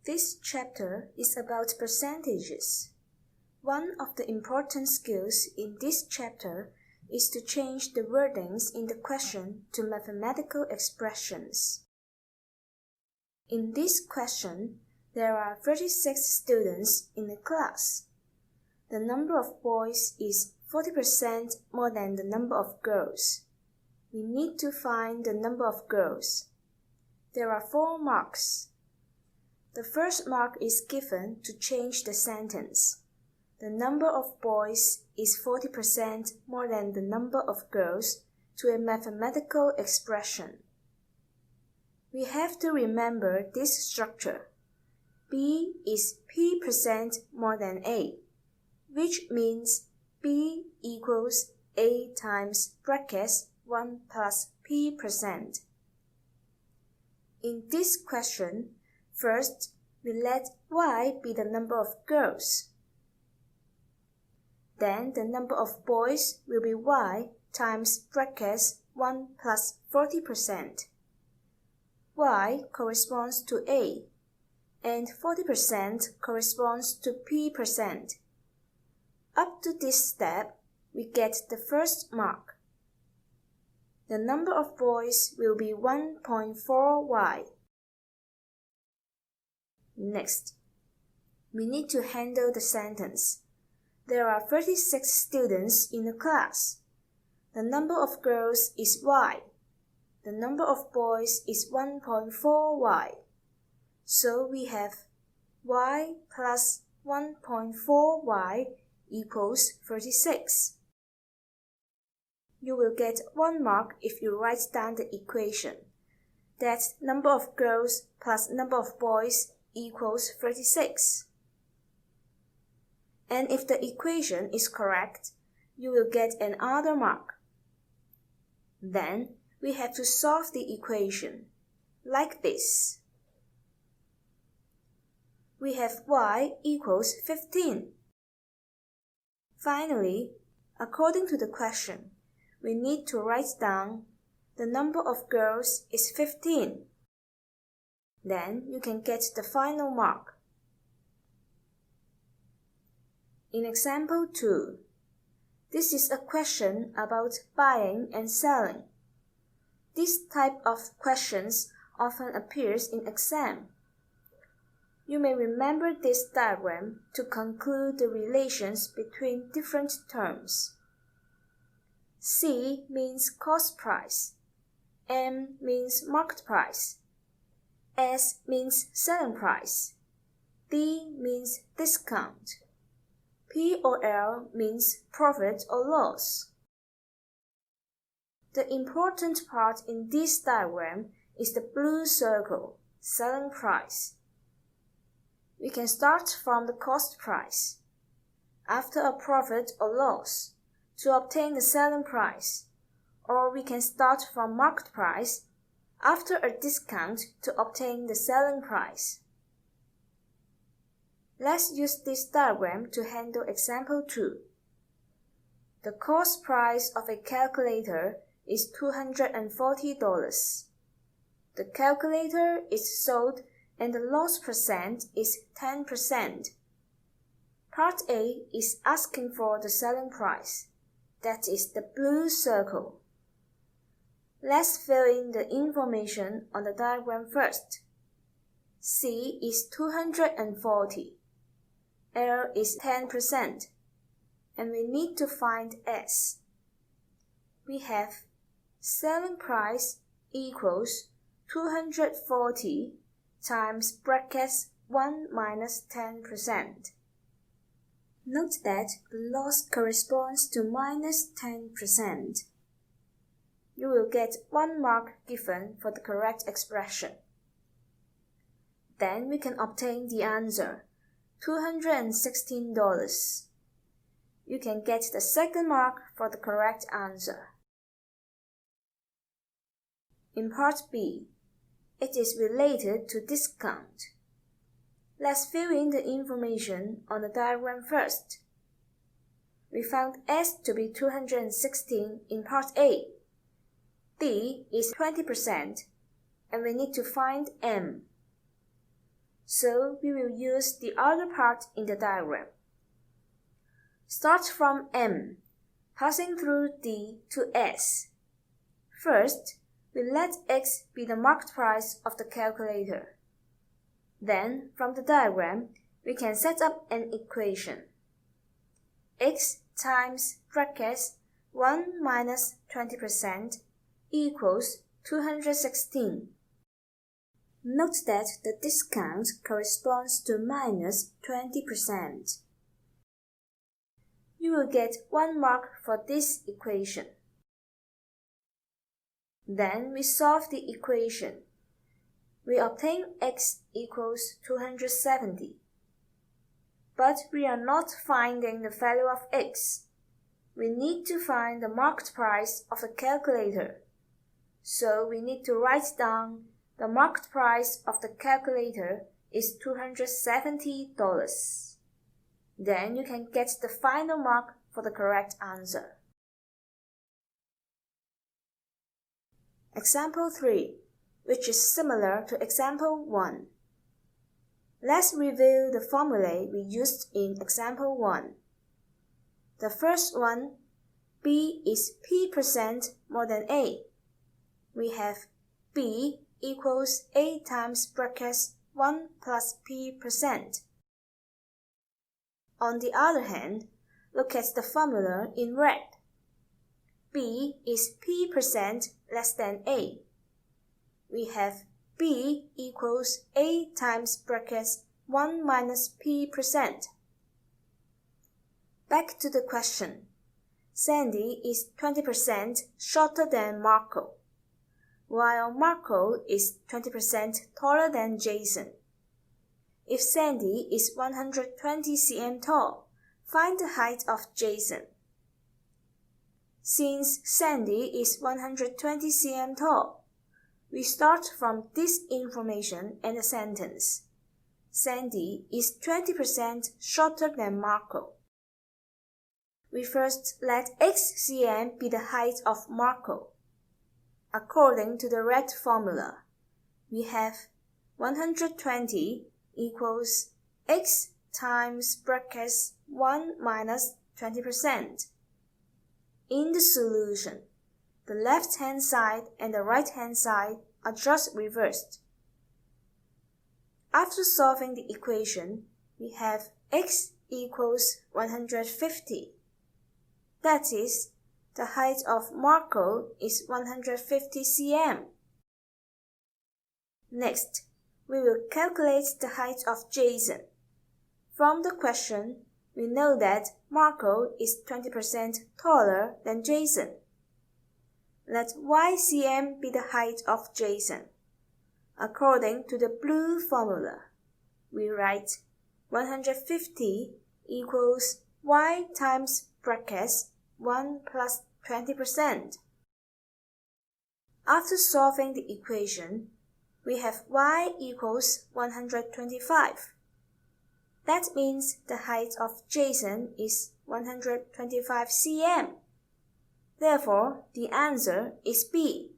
This chapter is about percentages. One of the important skills in this chapter is to change the wordings in the question to mathematical expressions. In this question, there are 36 students in the class. The number of boys is 40% more than the number of girls. We need to find the number of girls. There are 4 marks. The first mark is given to change the sentence. The number of boys is 40% more than the number of girls to a mathematical expression. We have to remember this structure. B is P% more than A, which means B equals A times brackets 1 plus P%. In this question, first, we let Y be the number of girls. Then the number of boys will be Y times brackets 1 plus 40%. Y corresponds to A, and 40% corresponds to P%. Up to this step, we get the first mark. The number of boys will be 1.4Y. Next, we need to handle the sentence. There are 36 students in the class. The number of girls is Y. The number of boys is 1.4Y. So we have Y plus 1.4Y equals 36. You will get 1 mark if you write down the equation. That number of girls plus number of boys equals 36. And if the equation is correct, you will get another mark. Then we have to solve the equation, like this. We have Y equals 15. Finally, according to the question, we need to write down the number of girls is 15. Then you can get the final mark. In example 2, this is a question about buying and selling. This type of questions often appears in exam. You may remember this diagram to conclude the relations between different terms. C means cost price, M means market price, S means selling price, D means discount, P or L means profit or loss. The important part in this diagram is the blue circle, selling price. We can start from the cost price, after a profit or loss, to obtain the selling price, or we can start from market price, after a discount to obtain the selling price. Let's use this diagram to handle example 2. The cost price of a calculator is $240. The calculator is sold and the loss percent is 10%. Part A is asking for the selling price. That is the blue circle. Let's fill in the information on the diagram first. C is 240. L is 10%. And we need to find S. We have selling price equals 240 times brackets 1 minus 10%. Note that the loss corresponds to minus 10%. You will get 1 mark given for the correct expression. Then we can obtain the answer, $216. You can get the second mark for the correct answer. In part B, it is related to discount. Let's fill in the information on the diagram first. We found S to be 216 in part A. D is 20%, and we need to find M. so we will use the other part in the diagram. Start from M, passing through D to S. First, we let X be the marked price of the calculator. Then, from the diagram, we can set up an equation. X times brackets 1 minus 20% equals 216. Note that the discount corresponds to minus 20%. You will get 1 mark for this equation. Then we solve the equation. We obtain X equals 270. But we are not finding the value of X. We need to find the marked price of the calculator. So we need to write down the marked price of the calculator is $270. Then you can get the final mark for the correct answer. Example 3, which is similar to example 1. Let's review the formulae we used in example 1. The first one, B is P% more than A. We have B equals A times brackets 1 plus P%. On the other hand, look at the formula in red. B is P% less than A. We have B equals A times brackets 1 minus P%. Back to the question. Sandy is 20% shorter than Marco, while Marco is 20% taller than Jason. If Sandy is 120 cm tall, find the height of Jason. Since Sandy is 120 cm tall, we start from this information and a sentence. Sandy is 20% shorter than Marco. We first let X cm be the height of Marco. According to the red formula, we have 120 equals X times brackets 1 minus 20%. In the solution, the left-hand side and the right-hand side are just reversed. After solving the equation, we have X equals 150. That is, the height of Marco is 150 cm. Next, we will calculate the height of Jason. From the question, we know that Marco is 20% taller than Jason. Let Y cm be the height of Jason. According to the blue formula, we write 150 equals Y times brackets 1 plus 20%. After solving the equation, we have Y equals 125. That means the height of Jason is 125 cm. Therefore, the answer is B.